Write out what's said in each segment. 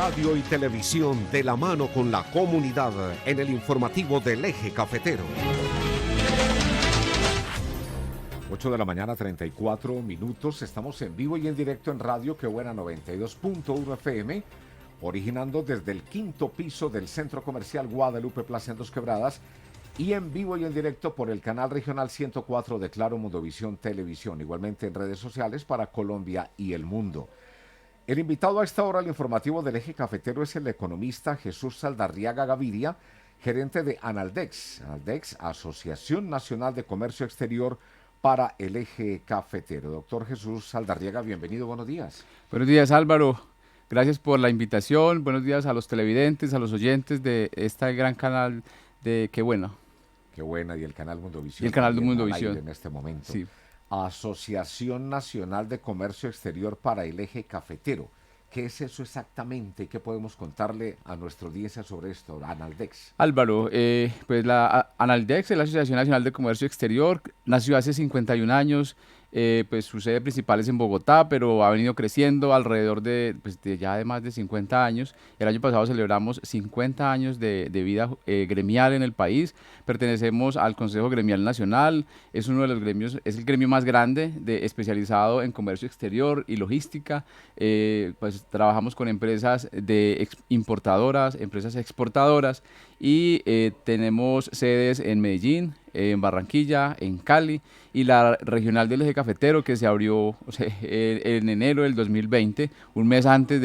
Radio y televisión de la mano con la comunidad en el informativo del Eje Cafetero. 8 de la mañana, 34 minutos. Estamos en vivo y en directo en Radio Que Buena 92.1 FM, originando desde el quinto piso del Centro Comercial Guadalupe Plaza en Dos Quebradas, y en vivo y en directo por el canal regional 104 de Claro Mundovisión Televisión, igualmente en redes sociales para Colombia y el mundo. El invitado a esta hora al informativo del Eje Cafetero es el economista Jesús Saldarriaga Gaviria, gerente de Analdex, Asociación Nacional de Comercio Exterior para el Eje Cafetero. Doctor Jesús Saldarriaga, bienvenido, buenos días. Buenos días, Álvaro. Gracias por la invitación. Buenos días a los televidentes, a los oyentes de este gran canal de Qué Buena. Qué Buena, y el canal Mundovisión. Y el canal de Mundovisión. En este momento. Sí. Asociación Nacional de Comercio Exterior para el Eje Cafetero. ¿Qué es eso exactamente? ¿Qué podemos contarle a nuestra audiencia sobre esto, Analdex? Álvaro, pues la Analdex es la Asociación Nacional de Comercio Exterior, nació hace 51 años, pues su sede principal es en Bogotá, pero ha venido creciendo alrededor de ya de más de 50 años. El año pasado celebramos 50 años de vida gremial en el país. Pertenecemos al Consejo Gremial Nacional, es uno de los gremios, es el gremio más grande especializado en comercio exterior y logística. Pues trabajamos con empresas importadoras, empresas exportadoras, y tenemos sedes en Medellín, en Barranquilla, en Cali, y la regional del Eje Cafetero, que se abrió en enero del 2020, 2 meses antes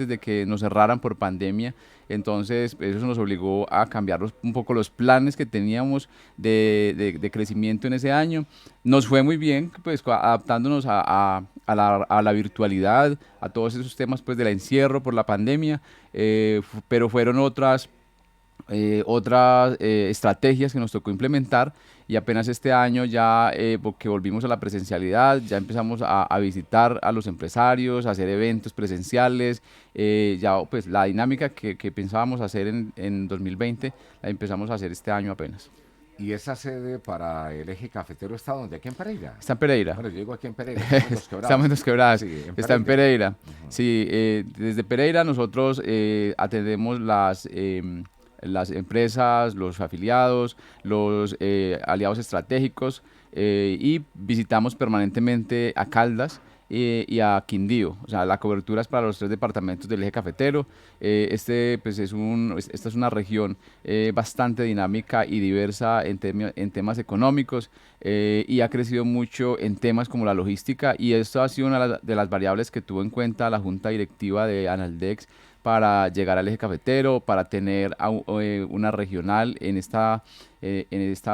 de que nos cerraran por pandemia. Entonces eso nos obligó a cambiar un poco los planes que teníamos de crecimiento en ese año. Nos fue muy bien, pues adaptándonos a la virtualidad, a todos esos temas pues del encierro por la pandemia, pero fueron otras estrategias que nos tocó implementar, y apenas este año ya porque volvimos a la presencialidad, ya empezamos a visitar a los empresarios, a hacer eventos presenciales, ya pues la dinámica que pensábamos hacer en 2020 la empezamos a hacer este año apenas. ¿Y esa sede para el Eje Cafetero está donde? ¿Aquí en Pereira? Está en Pereira. Bueno, yo digo aquí en Pereira, estamos en Dos Quebradas. Estamos en Dos Quebradas, Sí, está en Pereira. Uh-huh. Sí, desde Pereira nosotros atendemos las empresas, los afiliados, los aliados estratégicos, y visitamos permanentemente a Caldas y a Quindío. O sea, la cobertura es para los 3 departamentos del Eje Cafetero. Pues esta es una región bastante dinámica y diversa en temas económicos, y ha crecido mucho en temas como la logística, y esto ha sido una de las variables que tuvo en cuenta la Junta Directiva de Analdex para llegar al Eje Cafetero, para tener una regional en esta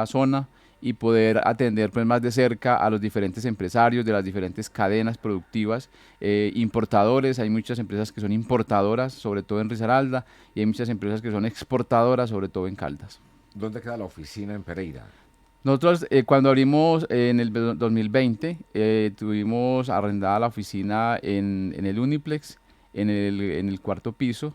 zona, y poder atender pues más de cerca a los diferentes empresarios de las diferentes cadenas productivas, importadores. Hay muchas empresas que son importadoras, sobre todo en Risaralda, y hay muchas empresas que son exportadoras, sobre todo en Caldas. ¿Dónde queda la oficina en Pereira? Nosotros cuando abrimos en el 2020, tuvimos arrendada la oficina en el Uniplex, en el 4.º piso,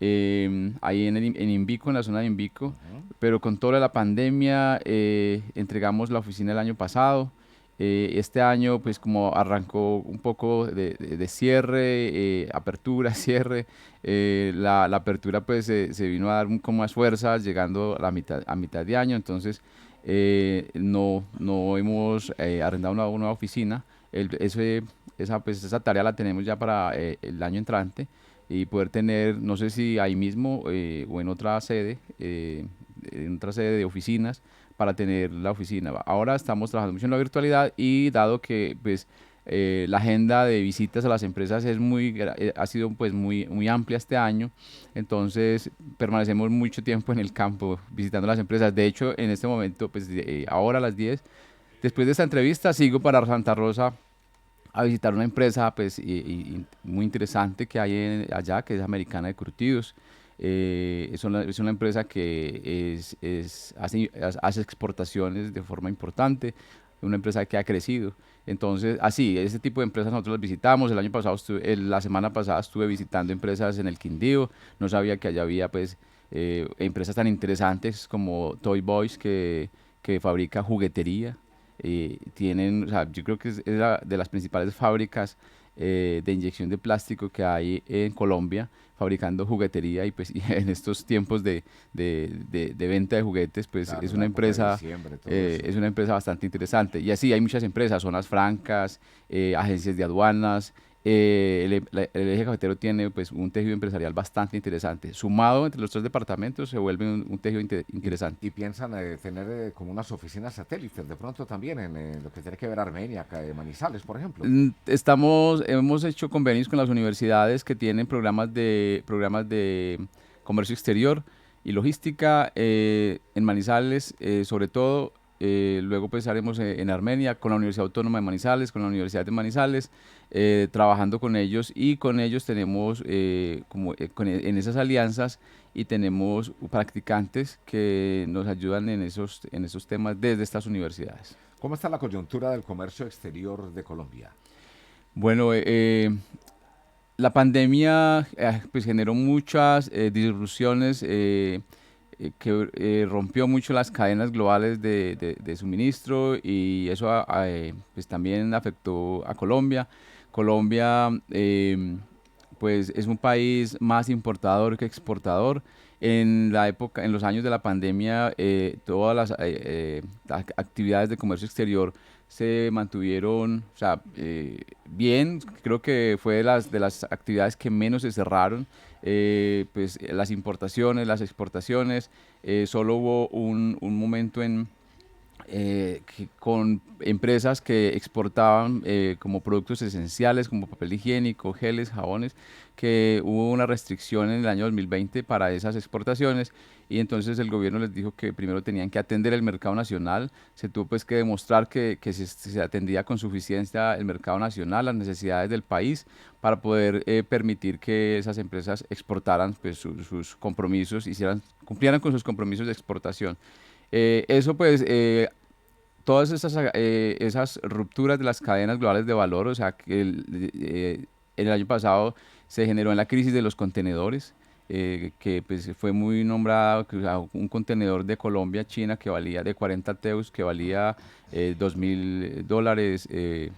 ahí en Invico, en la zona de Invico. Uh-huh. Pero con toda la pandemia entregamos la oficina el año pasado. Este año pues como arrancó un poco de cierre, apertura, cierre, la apertura pues se vino a dar con más fuerza llegando a mitad de año. Entonces no hemos arrendado una nueva oficina. Esa tarea la tenemos ya para el año entrante, y poder tener, no sé si ahí mismo o en otra sede de oficinas, para tener la oficina. Ahora estamos trabajando mucho en la virtualidad, y dado que pues la agenda de visitas a las empresas ha sido pues muy amplia este año, entonces permanecemos mucho tiempo en el campo visitando las empresas. De hecho, en este momento, pues ahora a las 10, después de esta entrevista, sigo para Santa Rosa a visitar una empresa pues muy interesante que hay allá, que es Americana de Curtidos. Es una empresa que hace exportaciones de forma importante, una empresa que ha crecido. Entonces, ese tipo de empresas nosotros las visitamos. El año pasado la semana pasada estuve visitando empresas en el Quindío. No sabía que allá había pues empresas tan interesantes como Toy Boys, que fabrica juguetería. O sea, yo creo que es de las principales fábricas de inyección de plástico que hay en Colombia, fabricando juguetería y pues y en estos tiempos de venta de juguetes, pues Claro, la época de diciembre, todo eso. es una empresa bastante interesante. Y así hay muchas empresas, zonas francas, agencias de aduanas. El eje cafetero tiene pues un tejido empresarial bastante interesante. Sumado entre los tres departamentos se vuelve un tejido interesante. Y piensan tener como unas oficinas satélites, de pronto también en lo que tiene que ver Armenia, Manizales, por ejemplo. Hemos hecho convenios con las universidades que tienen programas de comercio exterior y logística en Manizales, sobre todo. Luego pues haremos en Armenia con la Universidad Autónoma de Manizales, con la Universidad de Manizales, trabajando con ellos y con ellos tenemos en esas alianzas y tenemos practicantes que nos ayudan en esos temas desde estas universidades. ¿Cómo está la coyuntura del comercio exterior de Colombia? Bueno, la pandemia pues generó muchas disrupciones que rompió mucho las cadenas globales de suministro y eso pues también afectó a Colombia. Colombia pues es un país más importador que exportador. En la época, en los años de la pandemia, todas las actividades de comercio exterior se mantuvieron, o sea, bien. Creo que fue de las actividades que menos se cerraron. Pues las importaciones, las exportaciones, solo hubo un momento con empresas que exportaban como productos esenciales, como papel higiénico, geles, jabones, que hubo una restricción en el año 2020 para esas exportaciones y entonces el gobierno les dijo que primero tenían que atender el mercado nacional. Se tuvo pues que demostrar que se atendía con suficiencia el mercado nacional, las necesidades del país, para poder permitir que esas empresas exportaran pues, sus compromisos, cumplieran con sus compromisos de exportación. Eso pues todas esas rupturas de las cadenas globales de valor, o sea, que el año pasado se generó en la crisis de los contenedores, que pues, fue muy nombrado, que, o sea, un contenedor de Colombia a China que valía de 40 teus, que valía $2.000,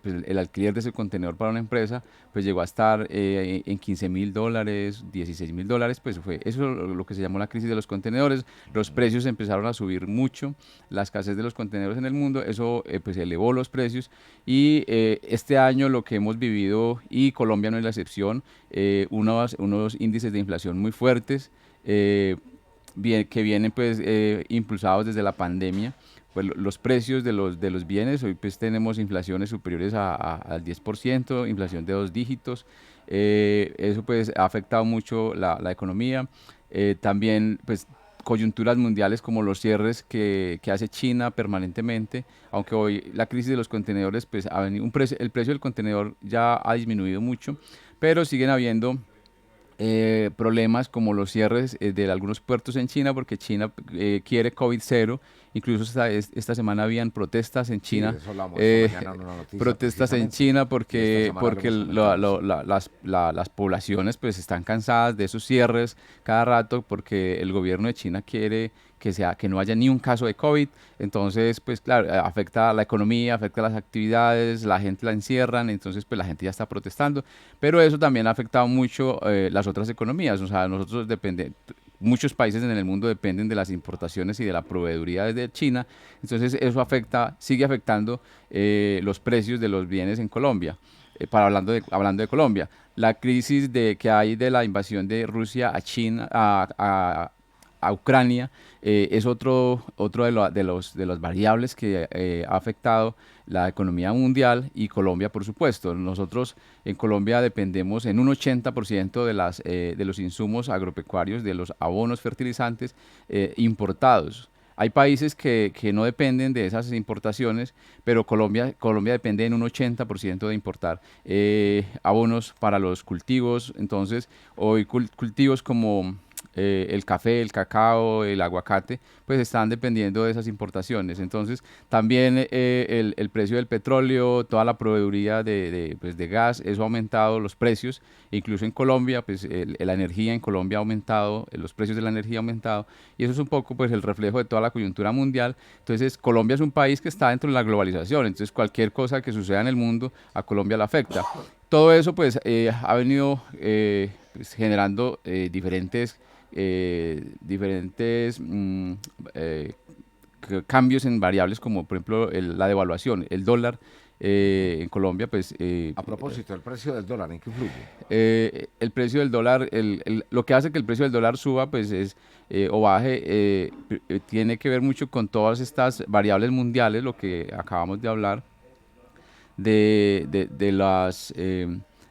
pues, el alquiler de ese contenedor para una empresa, pues llegó a estar en $15.000, $16.000, pues fue eso lo que se llamó la crisis de los contenedores. Los precios empezaron a subir mucho, la escasez de los contenedores en el mundo, eso pues elevó los precios y este año lo que hemos vivido, y Colombia no es la excepción, unos índices de inflación muy fuertes, que vienen pues impulsados desde la pandemia. Pues los precios de los bienes, hoy pues tenemos inflaciones superiores al 10%, inflación de 2 dígitos. Eso pues ha afectado mucho la economía. También pues coyunturas mundiales como los cierres que hace China permanentemente, aunque hoy la crisis de los contenedores pues ha venido, el precio del contenedor ya ha disminuido mucho, pero siguen habiendo problemas como los cierres de algunos puertos en China, porque China quiere COVID cero. Incluso esta semana habían protestas en Sí, China, eso hablamos esta mañana en una noticia protestas en precisamente. China Y esta semana lo porque hemos comentado, sí. las poblaciones pues están cansadas de esos cierres cada rato, porque el gobierno de China quiere que no haya ni un caso de COVID. Entonces pues claro, afecta a la economía, afecta a las actividades, la gente la encierran, entonces pues la gente ya está protestando, pero eso también ha afectado mucho las otras economías. O sea, muchos países en el mundo dependen de las importaciones y de la proveeduría desde China, entonces eso sigue afectando los precios de los bienes en Colombia. Hablando de Colombia, la crisis que hay de la invasión de Rusia a China, a Ucrania, es otro de las variables que ha afectado la economía mundial y Colombia, por supuesto. Nosotros en Colombia dependemos en un 80% de los insumos agropecuarios, de los abonos fertilizantes importados. Hay países que no dependen de esas importaciones, pero Colombia depende en un 80% de importar abonos para los cultivos. Entonces, hoy cultivos como el café, el cacao, el aguacate, pues están dependiendo de esas importaciones. Entonces, también el precio del petróleo, toda la proveeduría pues, de gas, eso ha aumentado los precios. Incluso en Colombia, pues la energía en Colombia ha aumentado, los precios de la energía han aumentado, y eso es un poco pues el reflejo de toda la coyuntura mundial. Entonces, Colombia es un país que está dentro de la globalización, entonces cualquier cosa que suceda en el mundo a Colombia la afecta. Todo eso pues ha venido pues, generando diferentes eh, cambios en variables como por ejemplo la devaluación, el dólar en Colombia pues A propósito, el precio del dólar, ¿en qué influye? el precio del dólar, lo que hace que el precio del dólar suba pues es o baje, tiene que ver mucho con todas estas variables mundiales, lo que acabamos de hablar de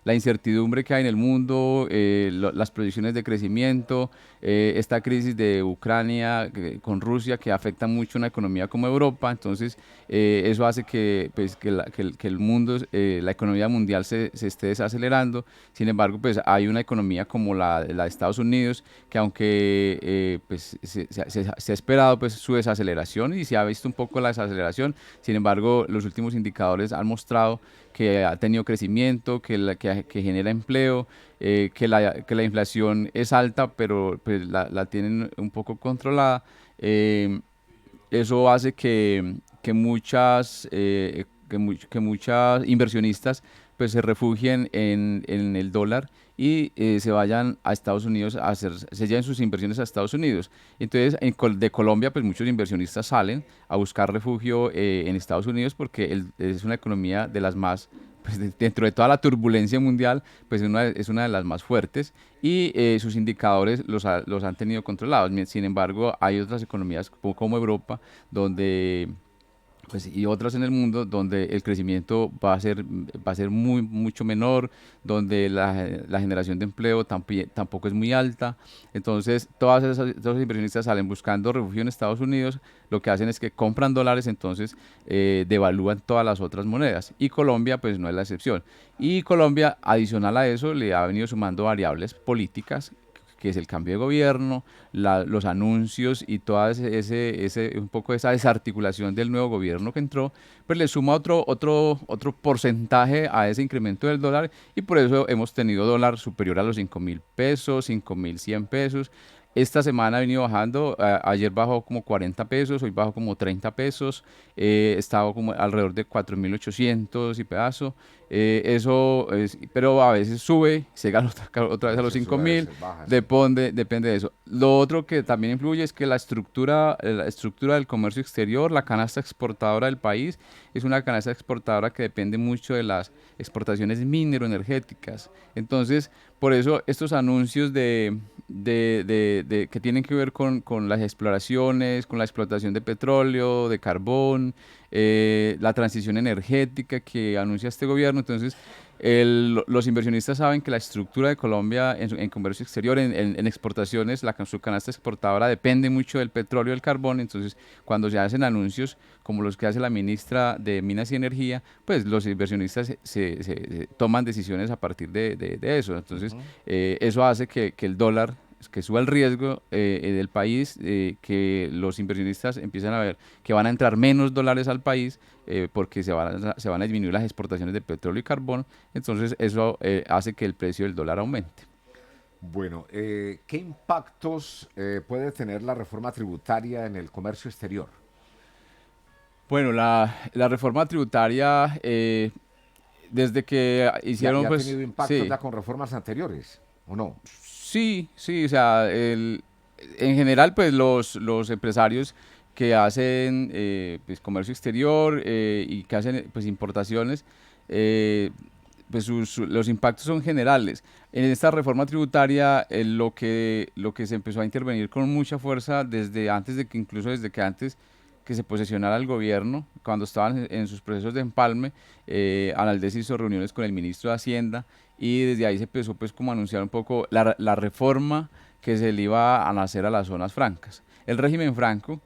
la incertidumbre que hay en el mundo, las proyecciones de crecimiento, esta crisis de Ucrania con Rusia que afecta mucho una economía como Europa. Entonces eso hace que, pues, que el mundo, la economía mundial se esté desacelerando. Sin embargo, pues hay una economía como la de Estados Unidos que aunque pues, se ha esperado pues, su desaceleración y se ha visto un poco la desaceleración, sin embargo los últimos indicadores han mostrado que ha tenido crecimiento, que genera empleo, que la inflación es alta, pero pues, la tienen un poco controlada. Eh, Eso hace que muchas inversionistas pues, se refugien en el dólar y se vayan a Estados Unidos se lleven sus inversiones a Estados Unidos. Entonces, de Colombia, pues muchos inversionistas salen a buscar refugio en Estados Unidos porque es una economía de las más, pues, dentro de toda la turbulencia mundial, pues es una de las más fuertes y sus indicadores los han tenido controlados. Sin embargo, hay otras economías como Europa, donde pues, y otras en el mundo donde el crecimiento va a ser mucho menor, donde la generación de empleo tampoco es muy alta. Entonces, todos los inversionistas salen buscando refugio en Estados Unidos, lo que hacen es que compran dólares, entonces devalúan todas las otras monedas. Y Colombia, pues no es la excepción. Y Colombia, adicional a eso, le ha venido sumando variables políticas que es el cambio de gobierno, los anuncios y toda un poco esa desarticulación del nuevo gobierno que entró, pues le suma otro porcentaje a ese incremento del dólar y por eso hemos tenido dólar superior a los 5.000 pesos, 5.100 pesos. Esta semana ha venido bajando, ayer bajó como 40 pesos, hoy bajó como 30 pesos, estaba como alrededor de 4.800 y pedazo. Pero a veces sube, se gana otra A vez a los veces cinco sube, a mil veces baja, sí. depende de eso. Lo otro que también influye es que la estructura del comercio exterior, la canasta exportadora del país, es una canasta exportadora que depende mucho de las exportaciones mineroenergéticas. Entonces, por eso estos anuncios que tienen que ver con las exploraciones, con la explotación de petróleo, de carbón, la transición energética que anuncia este gobierno. Entonces, los inversionistas saben que la estructura de Colombia en comercio exterior, en exportaciones, su canasta exportadora depende mucho del petróleo y del carbón. Entonces, cuando se hacen anuncios como los que hace la ministra de Minas y Energía, pues los inversionistas se toman decisiones a partir de eso. Entonces, Ujú. eso hace que el dólar que suba el riesgo del país, que los inversionistas empiezan a ver que van a entrar menos dólares al país porque se van a disminuir las exportaciones de petróleo y carbón. Entonces eso hace que el precio del dólar aumente. Bueno, ¿qué impactos puede tener la reforma tributaria en el comercio exterior? Bueno, la reforma tributaria, desde que ¿Y hicieron, ha pues tenido impactos sí, ya con reformas anteriores o no? sí, o sea, en general, pues los empresarios que hacen pues, comercio exterior y que hacen pues importaciones, eh, pues los impactos son generales. En esta reforma tributaria, lo que se empezó a intervenir con mucha fuerza desde antes de que, incluso desde que antes que se posesionara el gobierno, cuando estaban en sus procesos de empalme, Analdes hizo reuniones con el ministro de Hacienda y desde ahí se empezó pues como a anunciar un poco la reforma que se le iba a nacer a las zonas francas. El régimen franco,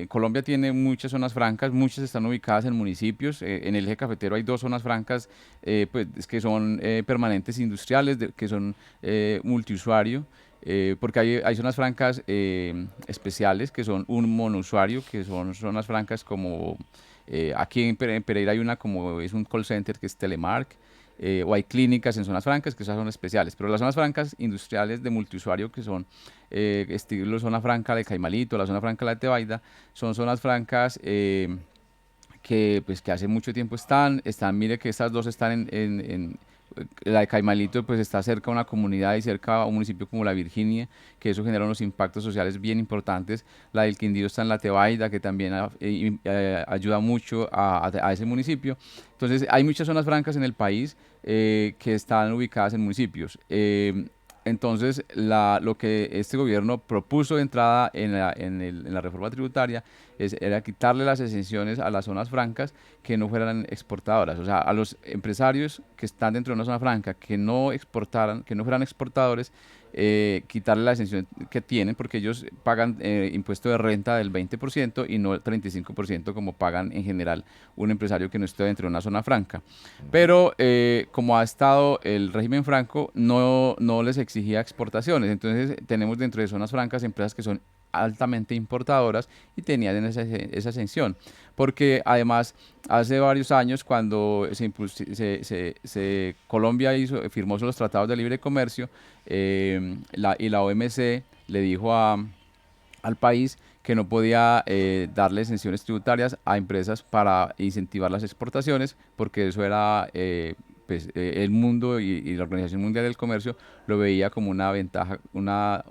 Colombia tiene muchas zonas francas, muchas están ubicadas en municipios. En el eje cafetero hay dos zonas francas pues, que son permanentes industriales, que son multiusuario. porque hay zonas francas especiales que son un monousuario, que son zonas francas como aquí en Pereira hay una como es un call center que es Telemark, o hay clínicas en zonas francas que esas son especiales, pero las zonas francas industriales de multiusuario que son estilo zona franca de Caimalito, la zona franca de la Tebaida, son zonas francas que pues que hace mucho tiempo mire que estas dos están la de Caimalito pues está cerca a una comunidad y cerca a un municipio como la Virginia, que eso genera unos impactos sociales bien importantes. La del Quindío está en la Tebaida, que también ayuda mucho a ese municipio. Entonces hay muchas zonas francas en el país que están ubicadas en municipios. Entonces, lo que este gobierno propuso de entrada en la reforma tributaria era quitarle las exenciones a las zonas francas que no fueran exportadoras. O sea, a los empresarios que están dentro de una zona franca que no exportaran, que no fueran exportadores, quitarle la exención que tienen, porque ellos pagan impuesto de renta del 20% y no el 35% como pagan en general un empresario que no esté dentro de una zona franca. Pero como ha estado el régimen franco, no les exigía exportaciones. Entonces tenemos dentro de zonas francas empresas que son altamente importadoras y tenían esa exención. Porque además, hace varios años, cuando Colombia firmó los tratados de libre comercio, y la OMC le dijo al país que no podía darle exenciones tributarias a empresas para incentivar las exportaciones, porque eso era, el mundo y la Organización Mundial del Comercio lo veía como una ventaja, una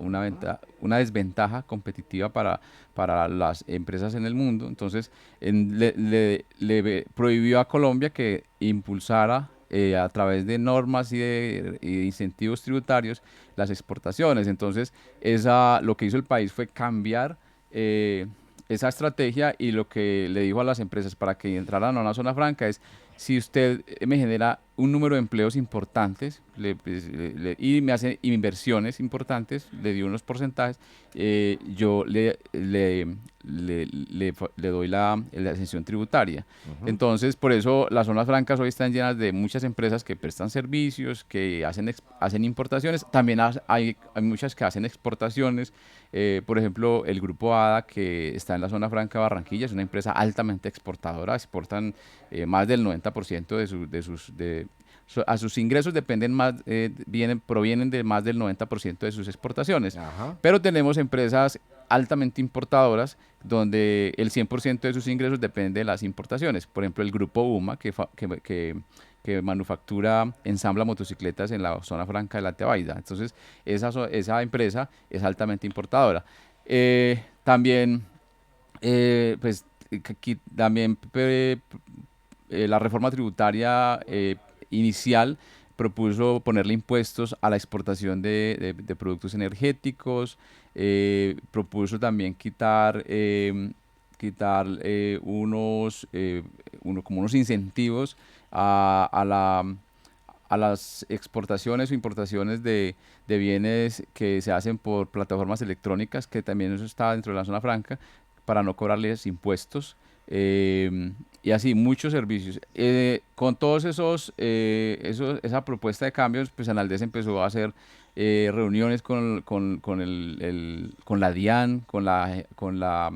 desventaja competitiva para las empresas en el mundo. Entonces, prohibió a Colombia que impulsara a través de normas y de incentivos tributarios las exportaciones. Entonces, lo que hizo el país fue cambiar esa estrategia, y lo que le dijo a las empresas para que entraran a una zona franca es: si usted me genera un número de empleos importantes y me hace inversiones importantes, le dio unos porcentajes, yo le doy la exención tributaria. Ujú. Entonces, por eso las zonas francas hoy están llenas de muchas empresas que prestan servicios, que hacen importaciones. También hay muchas que hacen exportaciones. Por ejemplo, el grupo ADA, que está en la zona franca de Barranquilla, es una empresa altamente exportadora. Exportan más del 90% a sus ingresos dependen más, provienen de más del 90% de sus exportaciones. Ajá. Pero tenemos empresas altamente importadoras donde el 100% de sus ingresos depende de las importaciones. Por ejemplo, el grupo UMA, que manufactura, ensambla motocicletas en la zona franca de la Tebaida. Entonces, esa empresa es altamente importadora. También, pues, también la reforma tributaria inicial propuso ponerle impuestos a la exportación de productos energéticos. Propuso también quitar como unos incentivos a las exportaciones o importaciones de bienes que se hacen por plataformas electrónicas, que también eso está dentro de la zona franca, para no cobrarles impuestos. Y así muchos servicios. Con todos esa propuesta de cambios, pues Analdes empezó a hacer reuniones con la DIAN, con las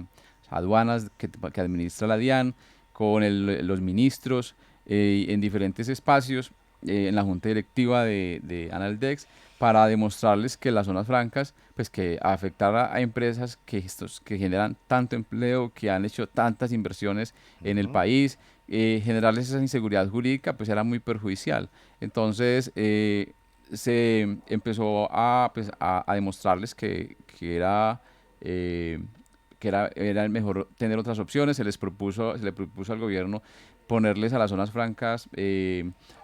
aduanas que administra la DIAN, con los ministros, en diferentes espacios, en la junta directiva de Analdex, para demostrarles que las zonas francas, pues que afectar a empresas que generan tanto empleo, que han hecho tantas inversiones en el Ujú. país, generarles esa inseguridad jurídica, pues era muy perjudicial. Entonces, se empezó a demostrarles eh, era el mejor tener otras opciones. Se le propuso al gobierno ponerles a las zonas francas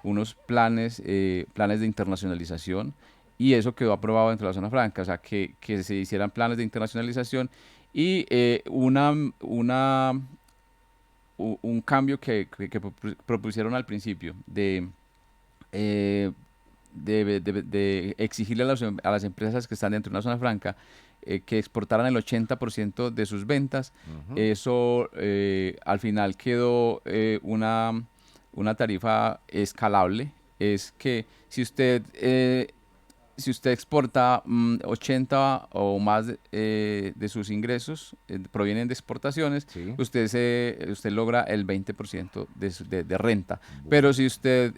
unos planes de internacionalización, y eso quedó aprobado dentro de la zona franca. O sea, que se hicieran planes de internacionalización, y un cambio que propusieron al principio eh, de exigirle a las empresas que están dentro de una zona franca que exportaran el 80% de sus ventas. Ujú. Eso al final quedó una tarifa escalable. Es que si usted si usted exporta 80 o más de sus ingresos provienen de exportaciones, Sí. usted logra el 20% de renta. Bueno. Pero si usted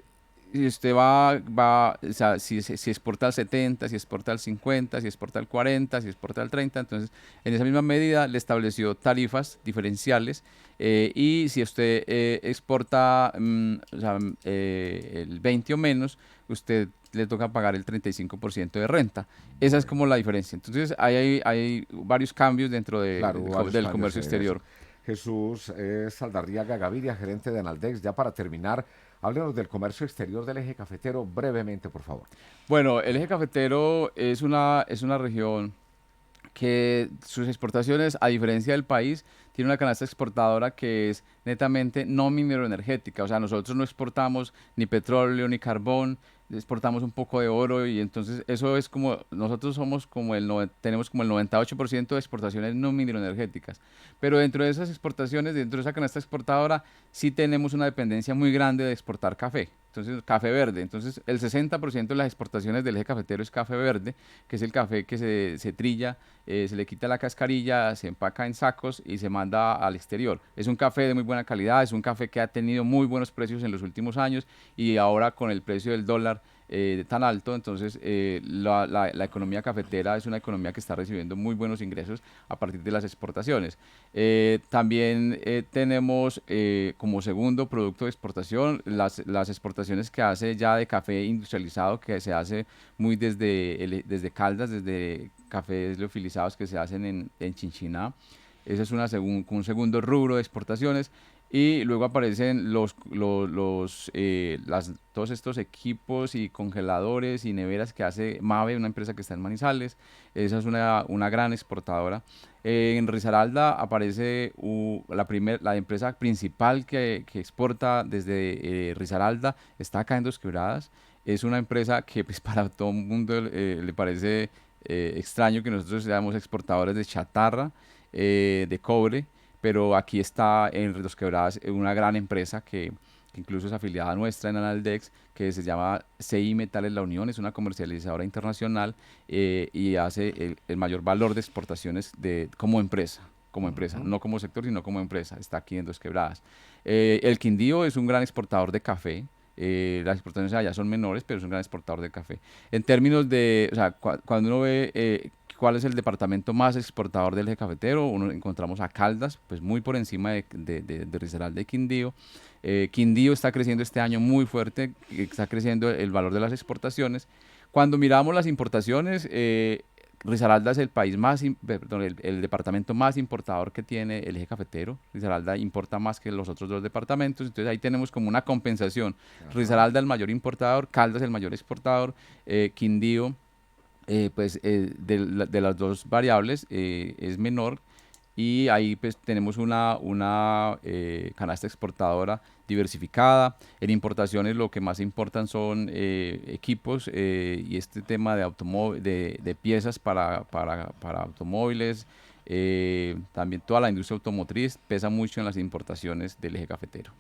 o sea, si exporta al 70, si exporta al 50, si exporta al 40, si exporta al 30, entonces en esa misma medida le estableció tarifas diferenciales. Y si usted exporta o sea, el 20 o menos, usted le toca pagar el 35% de renta. Esa es Bueno. como la diferencia. Entonces, hay varios cambios dentro Claro, hubo varios del cambios comercio en eso. exterior. Jesús Saldarriaga Gaviria, gerente de Analdex. Ya para terminar, háblenos del comercio exterior del eje cafetero brevemente, por favor. Bueno, el eje cafetero es una región que sus exportaciones, a diferencia del país, tiene una canasta exportadora que es netamente no mineroenergética. O sea, nosotros no exportamos ni petróleo ni carbón, exportamos un poco de oro y entonces eso es como, nosotros somos como tenemos como el 98% de exportaciones no mineroenergéticas. Pero dentro de esas exportaciones, dentro de esa canasta exportadora, sí tenemos una dependencia muy grande de exportar café. Entonces, café verde. Entonces, el 60% de las exportaciones del eje cafetero es café verde, que es el café que se trilla, se le quita la cascarilla, se empaca en sacos y se manda al exterior. Es un café de muy buena calidad, es un café que ha tenido muy buenos precios en los últimos años y ahora con el precio del dólar tan alto, entonces la economía cafetera es una economía que está recibiendo muy buenos ingresos a partir de las exportaciones. También tenemos como segundo producto de exportación las exportaciones que hace ya de café industrializado, que se hace muy desde Caldas, desde cafés leofilizados que se hacen en Chinchiná. Ese es un segundo rubro de exportaciones. Y luego aparecen todos estos equipos y congeladores y neveras que hace Mave, una empresa que está en Manizales. Esa es una gran exportadora. En Risaralda aparece la empresa principal que exporta desde Risaralda, está acá en Dos Quebradas. Es una empresa que pues, para todo el mundo le parece extraño que nosotros seamos exportadores de chatarra, de cobre, pero aquí está en Dos Quebradas una gran empresa que incluso es afiliada nuestra en Analdex, que se llama CI Metales La Unión, es una comercializadora internacional y hace el mayor valor de exportaciones como empresa, Ujú. no como sector, sino como empresa, está aquí en Dos Quebradas. El Quindío es un gran exportador de café, las exportaciones allá son menores, pero es un gran exportador de café. En términos de, o sea, cuando uno ve cuál es el departamento más exportador del eje cafetero, uno encontramos a Caldas, pues muy por encima de Risaralda y Quindío. Quindío está creciendo este año muy fuerte, está creciendo el valor de las exportaciones. Cuando miramos las importaciones, Risaralda es el país perdón, el departamento más importador que tiene el eje cafetero. Risaralda importa más que los otros dos departamentos, entonces ahí tenemos como una compensación. Ajá. Risaralda el mayor importador, Caldas el mayor exportador, Quindío de las dos variables es menor y ahí pues tenemos una canasta exportadora diversificada. En importaciones lo que más importan son equipos y este tema de piezas para automóviles. También toda la industria automotriz pesa mucho en las importaciones del eje cafetero.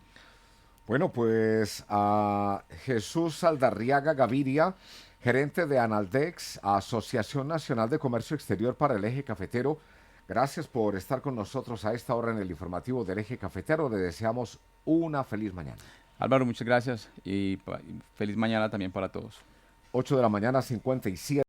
Bueno, pues a Jesús Saldarriaga Gaviria, gerente de Analdex, Asociación Nacional de Comercio Exterior para el Eje Cafetero. Gracias por estar con nosotros a esta hora en el informativo del Eje Cafetero. Le deseamos una feliz mañana. Álvaro, muchas gracias y feliz mañana también para todos. 8 de la mañana, 57.